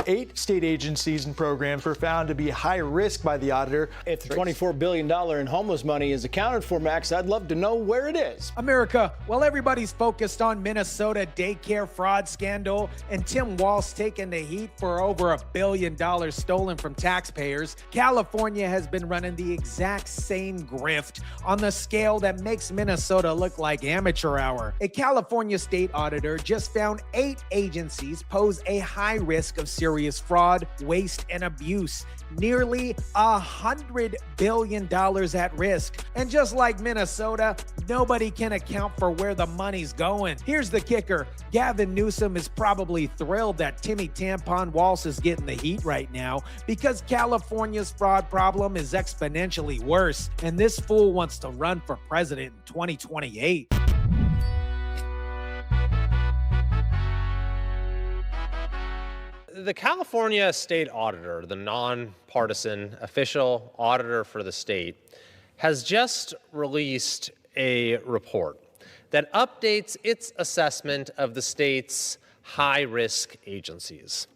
8 state agencies and programs were found to be high risk by the auditor. If the $24 billion in homeless money is accounted for, Max, I'd love to know where it is. America, while everybody's focused on Minnesota daycare fraud scandal and Tim Walz taking the heat for over $1 billion stolen from taxpayers, California has been running the exact same grift on the scale that makes Minnesota look like amateur hour. A California State Auditor just found 8 agencies pose a high risk of serious fraud, waste, and abuse. Nearly $100 billion at risk. And just like Minnesota, nobody can account for where the money's going. Here's the kicker. Gavin Newsom is probably thrilled that Timmy Tampon Walz is getting the heat right now because California's fraud problem is exponentially worse. And this fool wants to run for president in 2028. The California State Auditor, the non-partisan official auditor for the state, has just released a report that updates its assessment of the state's high-risk agencies.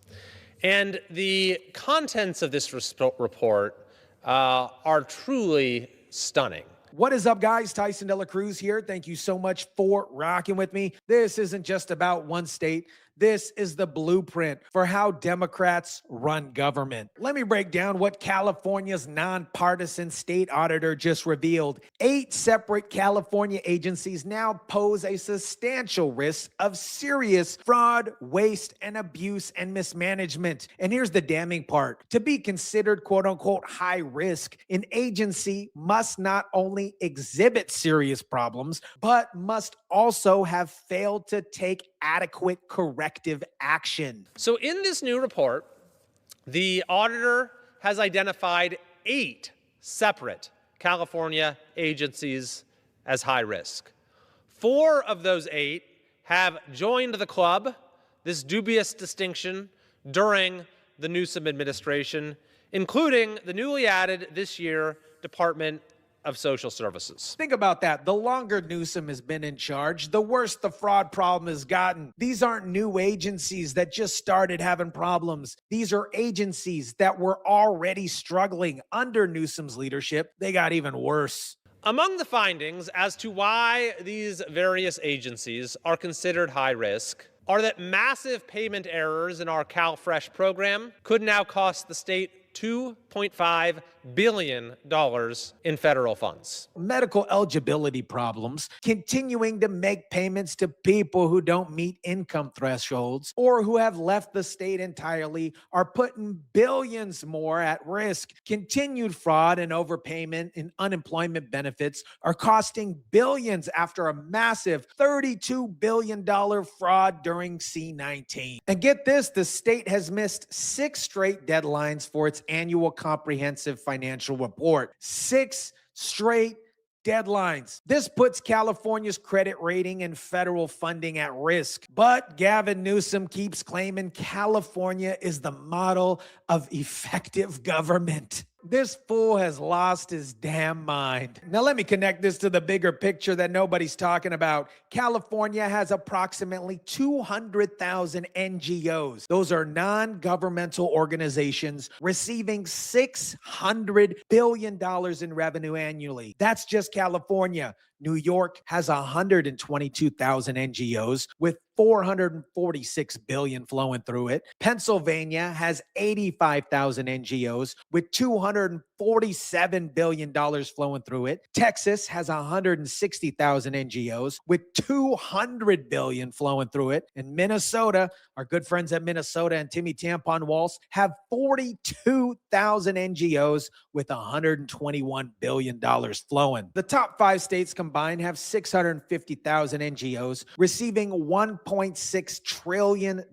And the contents of this report are truly stunning. What is up, guys? TYSON DELACRUZ here. Thank you so much for rocking with me. This isn't just about one state. This is the blueprint for how Democrats run government. Let me break down what California's nonpartisan state auditor just revealed. 8 separate California agencies now pose a substantial risk of serious fraud, waste, and abuse and mismanagement. And here's the damning part. To be considered quote-unquote high risk, an agency must not only exhibit serious problems, but must also have failed to take adequate corrective action. So in this new report, the auditor has identified 8 separate California agencies as high risk. 4 of those 8 have joined the club, this dubious distinction, during the Newsom administration, including the newly added this year Department of Social Services. Think about that. The longer Newsom has been in charge, the worse the fraud problem has gotten. These aren't new agencies that just started having problems. These are agencies that were already struggling under Newsom's leadership. They got even worse. Among the findings as to why these various agencies are considered high risk are that massive payment errors in our CalFresh program could now cost the state $2.5 billion in federal funds. Medical eligibility problems, continuing to make payments to people who don't meet income thresholds or who have left the state entirely are putting billions more at risk. Continued fraud and overpayment in unemployment benefits are costing billions after a massive $32 billion fraud during C-19. And get this, the state has missed 6 straight deadlines for its annual comprehensive financial report. 6 straight deadlines. This puts California's credit rating and federal funding at risk. But Gavin Newsom keeps claiming California is the model of effective government. This fool has lost his damn mind. Now let me connect this to the bigger picture that nobody's talking about. California has approximately 200,000 NGOs. Those are non-governmental organizations receiving $600 billion in revenue annually. That's just California. New York has 122,000 NGOs with $446 billion flowing through it. Pennsylvania has 85,000 NGOs with $247 billion flowing through it. Texas has 160,000 NGOs with $200 billion flowing through it. And Minnesota, our good friends at Minnesota and Timmy Tampon Walz, have 42,000 NGOs with $121 billion flowing. The top 5 states combined have 650,000 NGOs receiving $1.6 trillion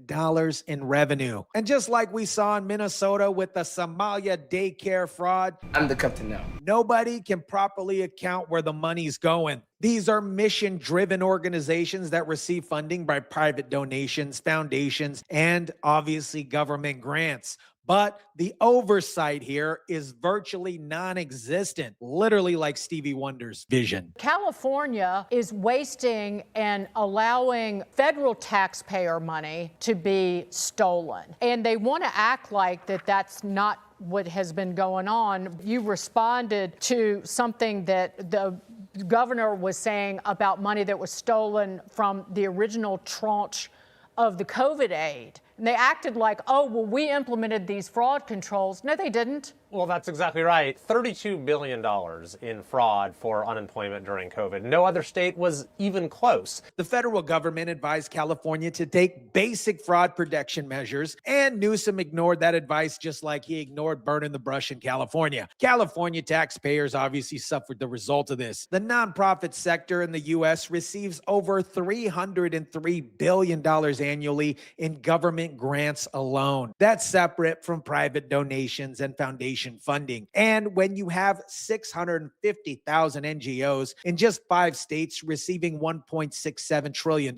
in revenue. And just like we saw in Minnesota with the Somalia daycare fraud, I'm the captain now. Nobody can properly account where the money's going. These are mission-driven organizations that receive funding by private donations, foundations, and obviously government grants. But the oversight here is virtually non-existent, literally like Stevie Wonder's vision. California is wasting and allowing federal taxpayer money to be stolen. And they want to act like that's not what has been going on. You responded to something that the governor was saying about money that was stolen from the original tranche of the COVID aid. And they acted like, oh, well, we implemented these fraud controls. No, they didn't. Well, that's exactly right. $32 billion in fraud for unemployment during COVID. No other state was even close. The federal government advised California to take basic fraud protection measures, and Newsom ignored that advice just like he ignored burning the brush in California. California taxpayers obviously suffered the result of this. The nonprofit sector in the U.S. receives over $303 billion annually in government grants alone. That's separate from private donations and foundations funding. And when you have 650,000 NGOs in just 5 states receiving $1.67 trillion,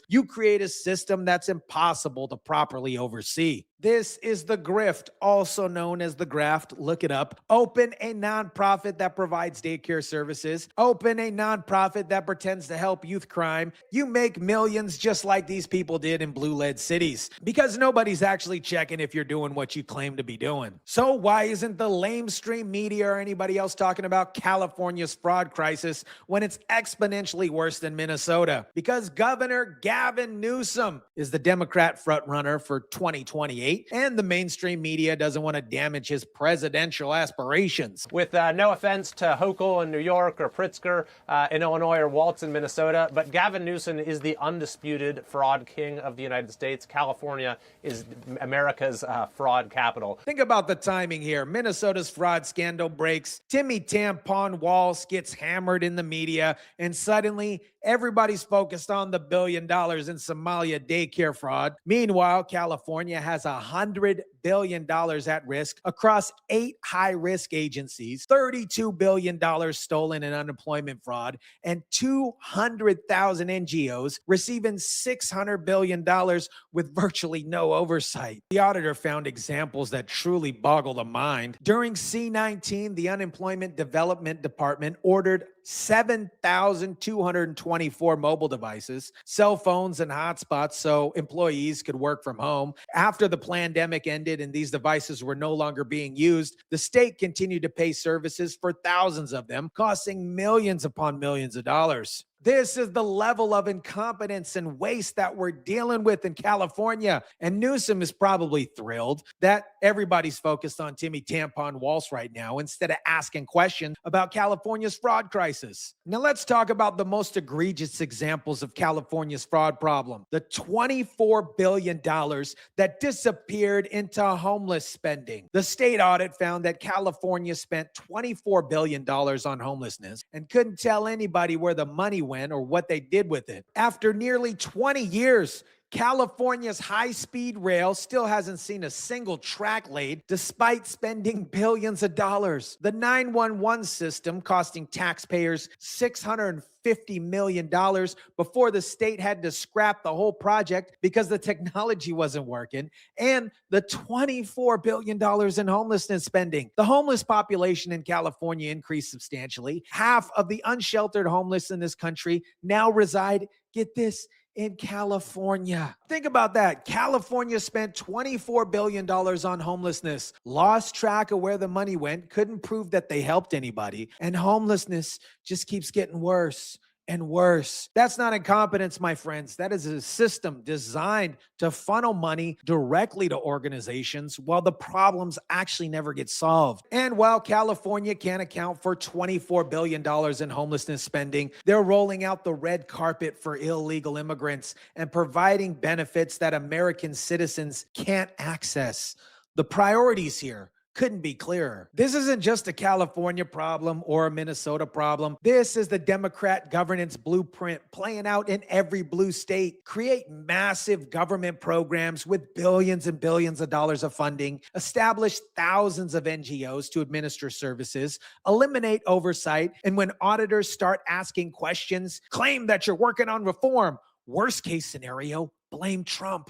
you create a system that's impossible to properly oversee. This is the grift, also known as the graft. Look it up. Open a nonprofit that provides daycare services. Open a nonprofit that pretends to help youth crime. You make millions just like these people did in blue-led cities, because nobody's actually checking if you're doing what you claim to be doing. So why isn't the lamestream media or anybody else talking about California's fraud crisis when it's exponentially worse than Minnesota? Because Governor Gavin Newsom is the Democrat frontrunner for 2028. And the mainstream media doesn't want to damage his presidential aspirations. With no offense to Hochul in New York or Pritzker in Illinois or Waltz in Minnesota, but Gavin Newsom is the undisputed fraud king of the United States. California is America's fraud capital. Think about the timing here. Minnesota's fraud scandal breaks. Timmy Tampon Walz gets hammered in the media, and suddenly everybody's focused on the $1 billion in Somalia daycare fraud. Meanwhile, California has $100 billion at risk across 8 high-risk agencies, $32 billion stolen in unemployment fraud, and 200,000 NGOs receiving $600 billion with virtually no oversight. The auditor found examples that truly boggle the mind. During C-19, the Unemployment Development Department ordered 7,224 mobile devices, cell phones, and hotspots so employees could work from home. After the pandemic ended and these devices were no longer being used, the state continued to pay services for thousands of them, costing millions upon millions of dollars. This is the level of incompetence and waste that we're dealing with in California. And Newsom is probably thrilled that everybody's focused on Timmy Tampon Walz right now instead of asking questions about California's fraud crisis. Now let's talk about the most egregious examples of California's fraud problem. The $24 billion that disappeared into homeless spending. The state audit found that California spent $24 billion on homelessness and couldn't tell anybody where the money went or what they did with it. After nearly 20 years, California's high-speed rail still hasn't seen a single track laid despite spending billions of dollars. The 911 system costing taxpayers $650 million before the state had to scrap the whole project because the technology wasn't working, and the $24 billion in homelessness spending. The homeless population in California increased substantially. Half of the unsheltered homeless in this country now reside, get this, in California. Think about that. California spent $24 billion on homelessness, lost track of where the money went, couldn't prove that they helped anybody, and homelessness just keeps getting worse and worse. That's not incompetence, my friends. That is a system designed to funnel money directly to organizations while the problems actually never get solved. And while California can't account for $24 billion in homelessness spending, they're rolling out the red carpet for illegal immigrants and providing benefits that American citizens can't access. The priorities here: couldn't be clearer. This isn't just a California problem or a Minnesota problem. This is the Democrat governance blueprint playing out in every blue state. Create massive government programs with billions and billions of dollars of funding, establish thousands of NGOs to administer services, eliminate oversight, and when auditors start asking questions, claim that you're working on reform. Worst case scenario, blame Trump.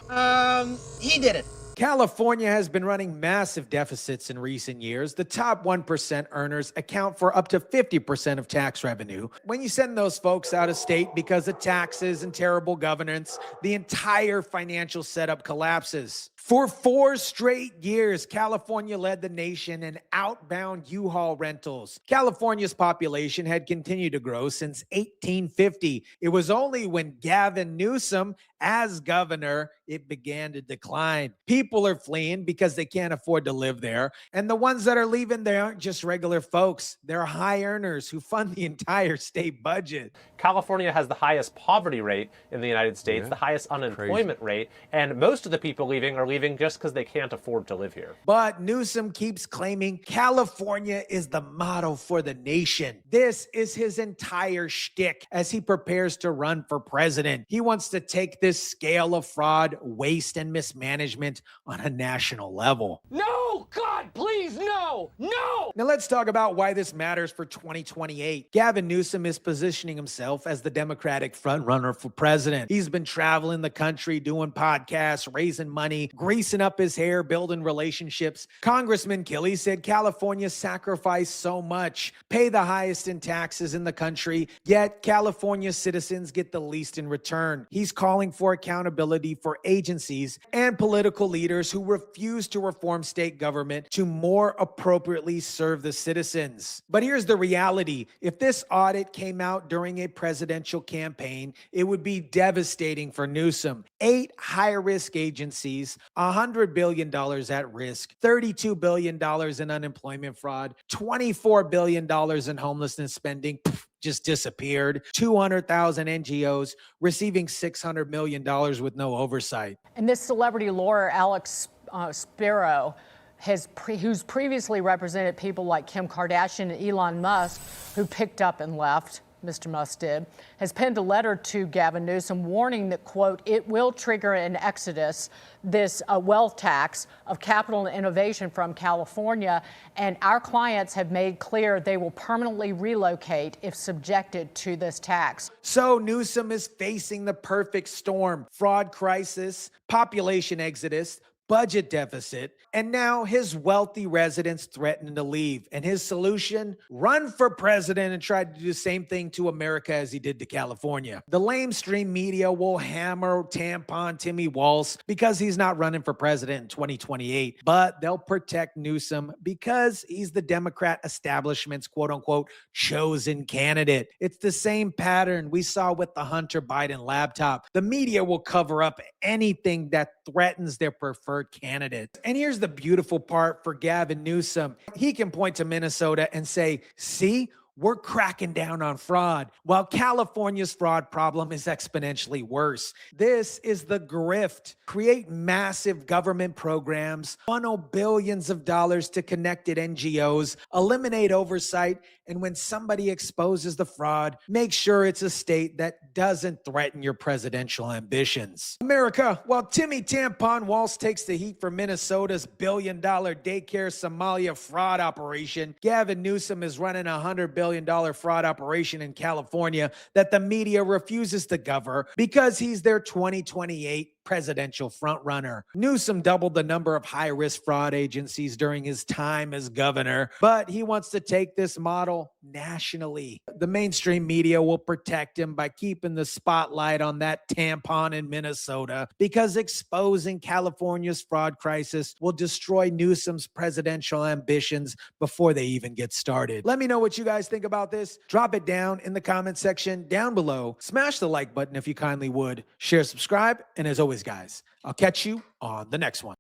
He did it. California has been running massive deficits in recent years. The top 1% earners account for up to 50% of tax revenue. When you send those folks out of state because of taxes and terrible governance, the entire financial setup collapses. For 4 straight years, California led the nation in outbound U-Haul rentals. California's population had continued to grow since 1850. It was only when Gavin Newsom, as governor, it began to decline. People are fleeing because they can't afford to live there. And the ones that are leaving, they aren't just regular folks. They're high earners who fund the entire state budget. California has the highest poverty rate in the United States, the highest unemployment rate, and most of the people leaving are leaving just because they can't afford to live here. But Newsom keeps claiming California is the model for the nation. This is his entire shtick as he prepares to run for president. He wants to take this scale of fraud, waste, and mismanagement on a national level. No, God, please, no, no. Now let's talk about why this matters for 2028. Gavin Newsom is positioning himself as the Democratic frontrunner for president. He's been traveling the country, doing podcasts, raising money, greasing up his hair, building relationships. Congressman Kelly said California sacrificed so much, pay the highest in taxes in the country, yet California citizens get the least in return. He's calling for accountability for agencies and political leaders who refuse to reform state government to more appropriately serve the citizens. But here's the reality. If this audit came out during a presidential campaign, it would be devastating for Newsom. 8 high-risk agencies, $100 billion at risk, $32 billion in unemployment fraud, $24 billion in homelessness spending, just disappeared. 200,000 NGOs receiving $600 million with no oversight. And this celebrity lawyer, Alex Spiro, who's previously represented people like Kim Kardashian and Elon Musk, who picked up and left, Mr. Musk did, has penned a letter to Gavin Newsom warning that, quote, it will trigger an exodus, this wealth tax of capital and innovation from California. And our clients have made clear they will permanently relocate if subjected to this tax. So Newsom is facing the perfect storm: fraud crisis, population exodus, budget deficit, and now his wealthy residents threatening to leave. And his solution? Run for president and try to do the same thing to America as he did to California. The lamestream media will hammer tampon Timmy Walz because he's not running for president in 2028, but they'll protect Newsom because he's the Democrat establishment's quote-unquote chosen candidate. It's the same pattern we saw with the Hunter Biden laptop. The media will cover up anything that threatens their preferred candidate. And here's the beautiful part for Gavin Newsom. He can point to Minnesota and say, see, we're cracking down on fraud, while California's fraud problem is exponentially worse. This is the grift. Create massive government programs, funnel billions of dollars to connected NGOs, eliminate oversight, and when somebody exposes the fraud, make sure it's a state that doesn't threaten your presidential ambitions. America, while Timmy Tampon Walz takes the heat for Minnesota's billion-dollar daycare Somalia fraud operation, Gavin Newsom is running a $100 billion fraud operation in California that the media refuses to cover because he's their 2028 presidential frontrunner. Newsom doubled the number of high-risk fraud agencies during his time as governor, but he wants to take this model nationally. The mainstream media will protect him by keeping the spotlight on that tampon in Minnesota because exposing California's fraud crisis will destroy Newsom's presidential ambitions before they even get started. Let me know what you guys think about this. Drop it down in the comment section down below. Smash the like button if you kindly would. Share, subscribe, and as always, guys, I'll catch you on the next one.